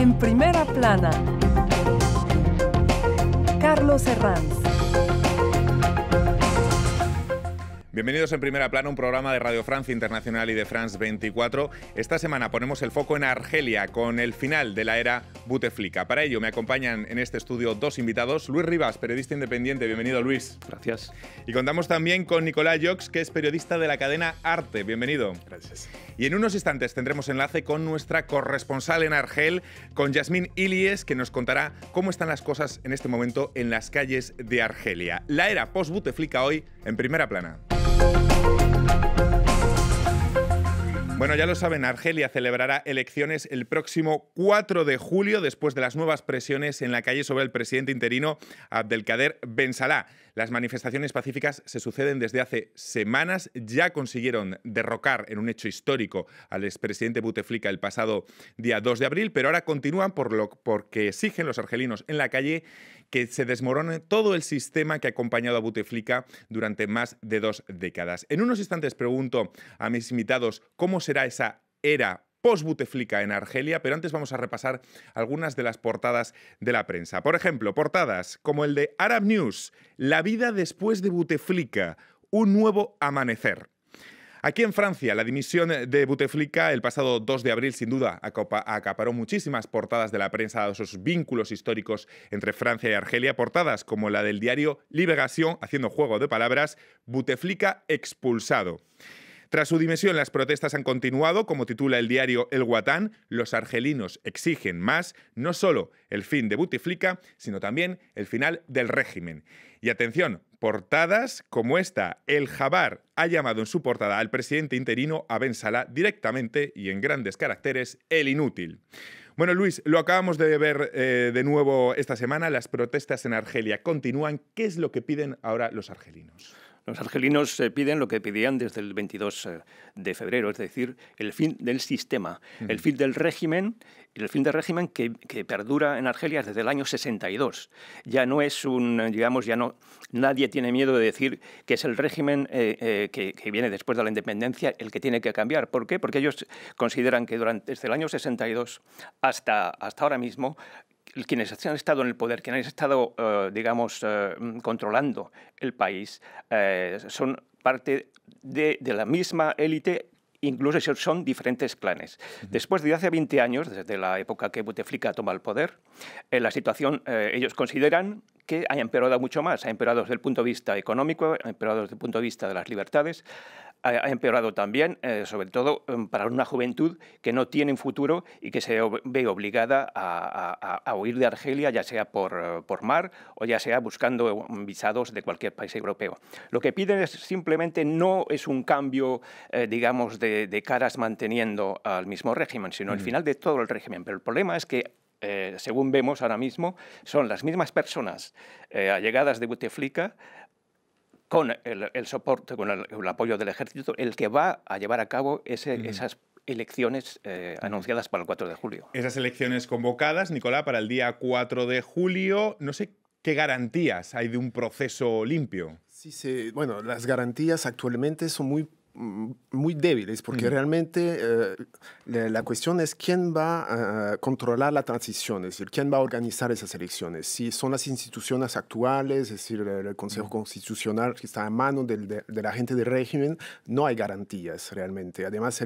En primera plana, Carlos Herranz. Bienvenidos en Primera Plana, un programa de Radio Francia Internacional y de France 24. Esta semana ponemos el foco en Argelia con el final de la era Bouteflika. Para ello me acompañan en este estudio dos invitados. Luis Rivas, periodista independiente. Bienvenido, Luis. Gracias. Y contamos también con Nicolas Jox, que es periodista de la cadena Arte. Bienvenido. Gracias. Y en unos instantes tendremos enlace con nuestra corresponsal en Argel, con Yasmine Ilies, que nos contará cómo están las cosas en este momento en las calles de Argelia. La era post-Bouteflika hoy en Primera Plana. Bueno, ya lo saben, Argelia celebrará elecciones el próximo 4 de julio después de las nuevas presiones en la calle sobre el presidente interino Abdelkader Ben Salah. Las manifestaciones pacíficas se suceden desde hace semanas. Ya consiguieron derrocar en un hecho histórico al expresidente Bouteflika el pasado día 2 de abril, pero ahora continúan porque exigen los argelinos en la calle que se desmorone todo el sistema que ha acompañado a Bouteflika durante más de 2 décadas. En unos instantes pregunto a mis invitados cómo será esa era post-Bouteflika en Argelia, pero antes vamos a repasar algunas de las portadas de la prensa. Por ejemplo, portadas como el de Arab News, la vida después de Bouteflika, un nuevo amanecer. Aquí en Francia, la dimisión de Bouteflika el pasado 2 de abril sin duda acaparó muchísimas portadas de la prensa a esos vínculos históricos entre Francia y Argelia, portadas como la del diario Libération, haciendo juego de palabras, Bouteflika expulsado. Tras su dimisión, las protestas han continuado, como titula el diario El Watan. Los argelinos exigen más, no solo el fin de Bouteflika, sino también el final del régimen. Y atención, portadas como esta. El Jabar ha llamado en su portada al presidente interino, a Ben Salah, directamente y en grandes caracteres, el inútil. Bueno, Luis, lo acabamos de ver de nuevo esta semana. Las protestas en Argelia continúan. ¿Qué es lo que piden ahora los argelinos? Los argelinos piden lo que pedían desde el 22 de febrero, es decir, el fin del sistema, el fin del régimen, que perdura en Argelia desde el año 62. Ya no es nadie tiene miedo de decir que es el régimen que viene después de la independencia el que tiene que cambiar. ¿Por qué? Porque ellos consideran que desde el año 62 hasta ahora mismo, quienes han estado en el poder, quienes han estado, controlando el país, son parte de la misma élite. Incluso son diferentes clanes. Después de hace 20 años, desde la época que Bouteflika toma el poder, la situación, ellos consideran que ha empeorado mucho más. Ha empeorado desde el punto de vista económico, ha empeorado desde el punto de vista de las libertades, ha empeorado también, sobre todo, para una juventud que no tiene un futuro y que se ve obligada a huir de Argelia, ya sea por mar o ya sea buscando visados de cualquier país europeo. Lo que piden es simplemente no es un cambio, de caras manteniendo al mismo régimen, sino el final de todo el régimen. Pero el problema es que, según vemos ahora mismo, son las mismas personas allegadas de Bouteflika, con el soporte, con el apoyo del ejército, el que va a llevar a cabo esas elecciones anunciadas para el 4 de julio. Esas elecciones convocadas, Nicolás, para el día 4 de julio, no sé qué garantías hay de un proceso limpio. Sí, bueno, las garantías actualmente son muy débiles, porque realmente la cuestión es quién va a controlar la transición, es decir, quién va a organizar esas elecciones. Si son las instituciones actuales, es decir, el Consejo Constitucional que está a mano de la gente del régimen, no hay garantías realmente. Además,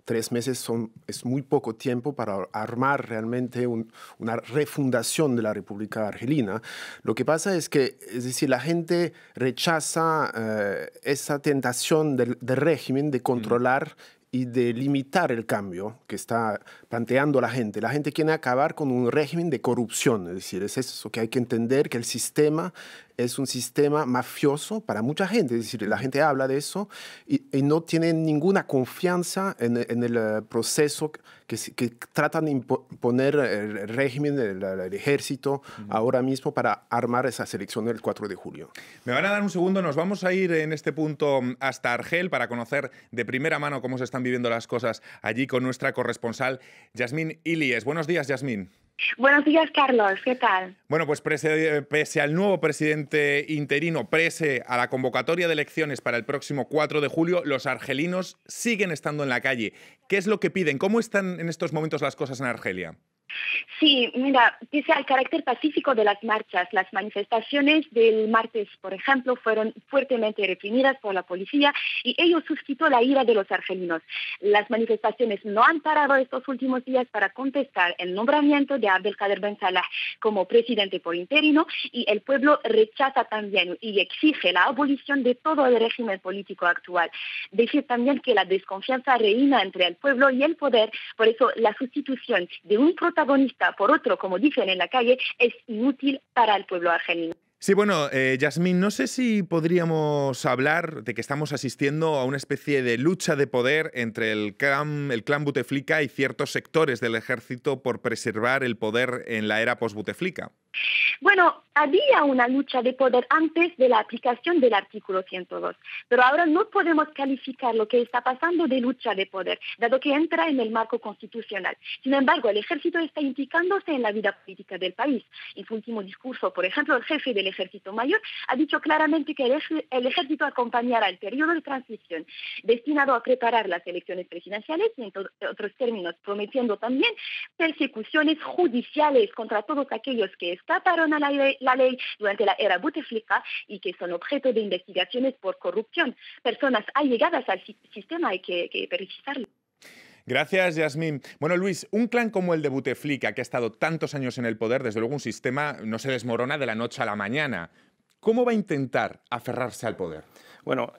3 meses es muy poco tiempo para armar realmente una refundación de la República Argelina. Lo que pasa es que, es decir, la gente rechaza esa tentación del régimen de controlar y de limitar el cambio que está planteando la gente. La gente quiere acabar con un régimen de corrupción, es decir, es eso que hay que entender, que el sistema es un sistema mafioso para mucha gente, es decir, la gente habla de eso y no tiene ninguna confianza en el proceso que tratan de imponer el régimen, el ejército, ahora mismo para armar esa elección del 4 de julio. Me van a dar un segundo, nos vamos a ir en este punto hasta Argel para conocer de primera mano cómo se están viviendo las cosas allí con nuestra corresponsal Yasmine Ilies. Buenos días, Yasmine. Buenos días, Carlos. ¿Qué tal? Bueno, pues pese al nuevo presidente interino, pese a la convocatoria de elecciones para el próximo 4 de julio, los argelinos siguen estando en la calle. ¿Qué es lo que piden? ¿Cómo están en estos momentos las cosas en Argelia? Sí, mira, pese al carácter pacífico de las marchas, las manifestaciones del martes, por ejemplo, fueron fuertemente reprimidas por la policía y ello suscitó la ira de los argelinos. Las manifestaciones no han parado estos últimos días para contestar el nombramiento de Abdelkader Ben Salah como presidente por interino, y el pueblo rechaza también y exige la abolición de todo el régimen político actual. Decir también que la desconfianza reina entre el pueblo y el poder, por eso la sustitución de un protagonista por otro, como dicen en la calle, es inútil para el pueblo argelino. Sí, bueno, Yasmín, no sé si podríamos hablar de que estamos asistiendo a una especie de lucha de poder entre el clan Buteflika y ciertos sectores del ejército por preservar el poder en la era post-Buteflika. Bueno, había una lucha de poder antes de la aplicación del artículo 102, pero ahora no podemos calificar lo que está pasando de lucha de poder, dado que entra en el marco constitucional. Sin embargo, el ejército está implicándose en la vida política del país. En su último discurso, por ejemplo, el jefe del ejército mayor ha dicho claramente que el ejército acompañará el periodo de transición destinado a preparar las elecciones presidenciales y, en otros términos, prometiendo también persecuciones judiciales contra todos aquellos que escaparon a la ley durante la era Buteflika y que son objeto de investigaciones por corrupción. Personas allegadas al sistema, hay que precisarlo. Gracias, Yasmín. Bueno, Luis, un clan como el de Buteflika, que ha estado tantos años en el poder, desde luego un sistema no se desmorona de la noche a la mañana. ¿Cómo va a intentar aferrarse al poder? Bueno,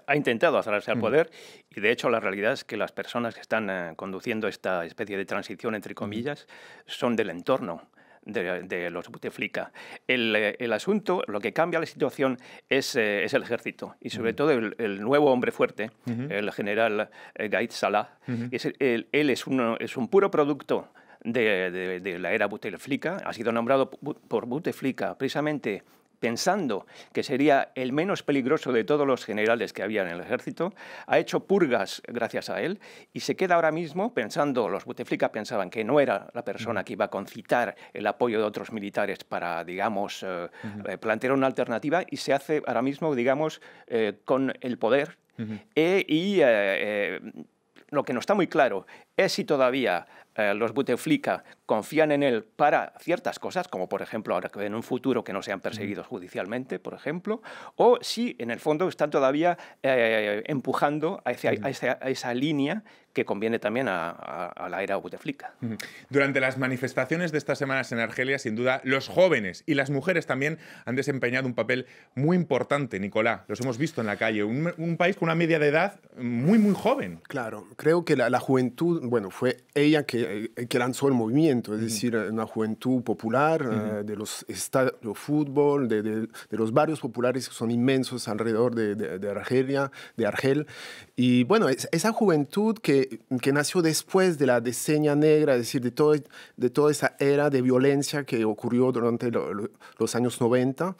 ha intentado aferrarse al poder y, de hecho, la realidad es que las personas que están conduciendo esta especie de transición, entre comillas, son del entorno de los Buteflika. El asunto, lo que cambia la situación es el ejército y sobre todo el nuevo hombre fuerte, el general Gaid Salah. Él es un puro producto de la era Buteflika. Ha sido nombrado por Buteflika precisamente pensando que sería el menos peligroso de todos los generales que había en el ejército, ha hecho purgas gracias a él y se queda ahora mismo pensando, los Buteflika pensaban que no era la persona que iba a concitar el apoyo de otros militares para, digamos, plantear una alternativa, y se hace ahora mismo, digamos, con el poder. Lo que no está muy claro es si todavía los Buteflika confían en él para ciertas cosas, como por ejemplo ahora en un futuro que no sean perseguidos judicialmente, por ejemplo, o si en el fondo están todavía empujando a esa línea que conviene también a la era Buteflika. Durante las manifestaciones de estas semanas en Argelia, sin duda, los jóvenes y las mujeres también han desempeñado un papel muy importante, Nicolás. Los hemos visto en la calle. Un país con una media de edad muy, muy joven. Claro, creo que la juventud, bueno, fue ella que lanzó el movimiento, es decir, una juventud popular de los estadios de fútbol, de los barrios populares que son inmensos alrededor de Argel. Y bueno, esa juventud que nació después de la Decennia Negra, es decir, de toda esa era de violencia que ocurrió durante los años 90.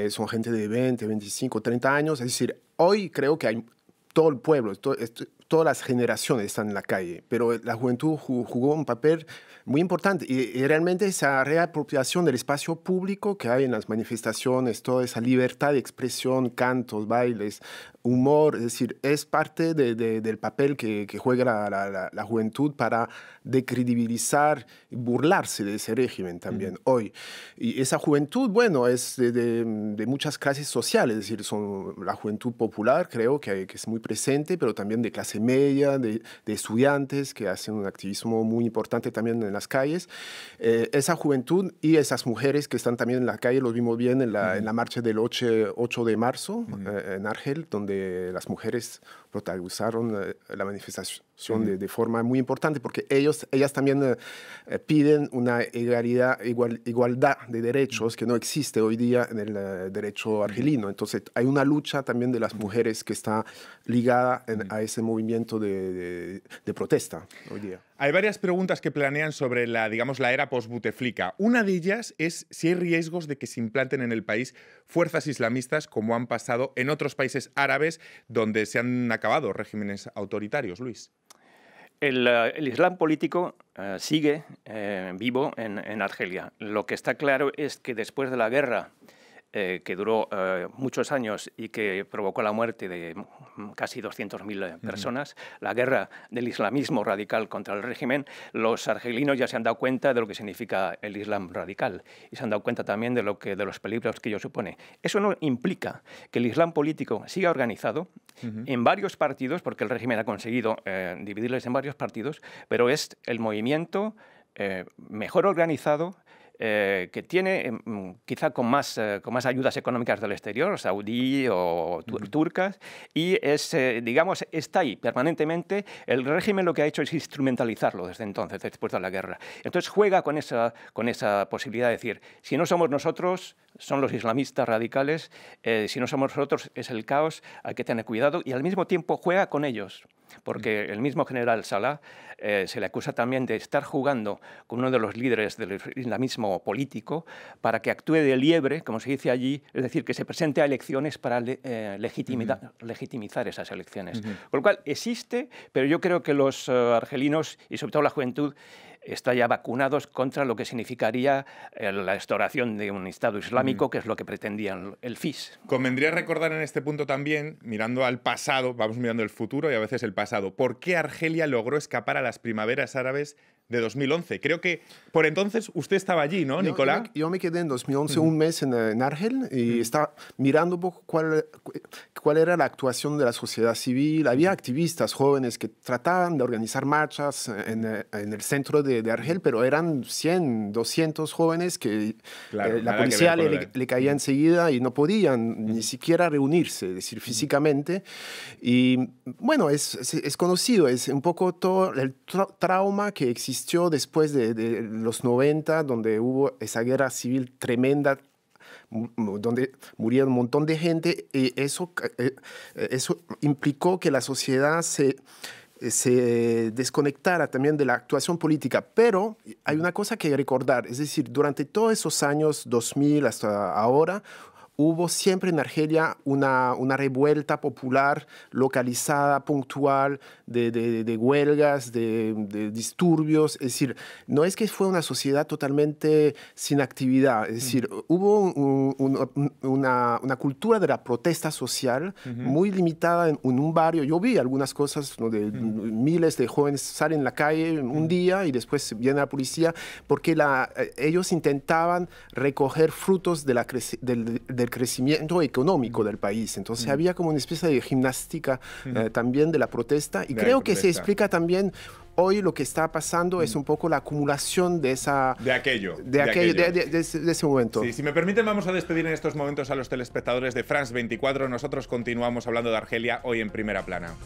Son gente de 20, 25, 30 años. Es decir, hoy creo que hay todo el pueblo, todas las generaciones están en la calle, pero la juventud jugó un papel muy importante y realmente esa reapropiación del espacio público que hay en las manifestaciones, toda esa libertad de expresión, cantos, bailes, humor, es decir, es parte del papel que juega la juventud para decredibilizar y burlarse de ese régimen también hoy. Y esa juventud, bueno, es de muchas clases sociales, es decir, son la juventud popular, creo que es muy presente, pero también de clase media, de estudiantes que hacen un activismo muy importante también en las calles. Esa juventud y esas mujeres que están también en la calle, los vimos bien en la marcha del 8 de marzo en Argel, donde las mujeres protagonizaron la manifestación de forma muy importante, porque ellas también piden una igualdad de derechos que no existe hoy día en el derecho argelino. Entonces hay una lucha también de las mujeres que está ligada a ese movimiento de protesta hoy día. Hay varias preguntas que planean sobre la era post-Buteflika. Una de ellas es si hay riesgos de que se implanten en el país fuerzas islamistas como han pasado en otros países árabes donde se han acabado regímenes autoritarios. Luis. El Islam político sigue vivo en Argelia. Lo que está claro es que después de la guerra que duró muchos años y que provocó la muerte de casi 200.000 personas, la guerra del islamismo radical contra el régimen, los argelinos ya se han dado cuenta de lo que significa el Islam radical y se han dado cuenta también de los peligros que ello supone. Eso no implica que el Islam político siga organizado en varios partidos, porque el régimen ha conseguido dividirles en varios partidos, pero es el movimiento mejor organizado, que tiene quizá con más ayudas económicas del exterior, saudí o turcas, y digamos, está ahí permanentemente. El régimen lo que ha hecho es instrumentalizarlo desde entonces, después de la guerra. Entonces juega con esa posibilidad de decir, si no somos nosotros, son los islamistas radicales, si no somos nosotros es el caos, hay que tener cuidado, y al mismo tiempo juega con ellos, porque el mismo general Salah se le acusa también de estar jugando con uno de los líderes del islamismo político para que actúe de liebre, como se dice allí, es decir, que se presente a elecciones para legitimizar esas elecciones. Con lo cual existe, pero yo creo que los argelinos, y sobre todo la juventud, está ya vacunados contra lo que significaría la instauración de un Estado islámico, que es lo que pretendían el FIS. Convendría recordar en este punto también, mirando al pasado, vamos mirando el futuro y a veces el pasado, ¿por qué Argelia logró escapar a las primaveras árabes de 2011? Creo que por entonces usted estaba allí, ¿no, Nicolás? Yo me quedé en 2011 un mes en Argel y estaba mirando un poco cuál era la actuación de la sociedad civil. Había activistas jóvenes que trataban de organizar marchas en el centro de Argel, pero eran 100, 200 jóvenes que la policía le caía enseguida y no podían ni siquiera reunirse, es decir, físicamente. Y bueno, es conocido, es un poco todo el trauma que existió después de los 90, donde hubo esa guerra civil tremenda, donde murieron un montón de gente, y eso implicó que la sociedad se desconectara también de la actuación política. Pero hay una cosa que recordar, es decir, durante todos esos años 2000 hasta ahora, hubo siempre en Argelia una revuelta popular localizada, puntual, de huelgas, de disturbios. Es decir, no es que fue una sociedad totalmente sin actividad. Es decir, hubo una cultura de la protesta social muy limitada en un barrio. Yo vi algunas cosas donde miles de jóvenes salen a la calle un día y después viene la policía, porque ellos intentaban recoger frutos del crecimiento económico del país. Entonces había como una especie de gimnástica también de la protesta, y creo que se explica también hoy lo que está pasando es un poco la acumulación de ese momento. Sí, si me permiten, vamos a despedir en estos momentos a los telespectadores de France 24. Nosotros continuamos hablando de Argelia hoy en Primera Plana.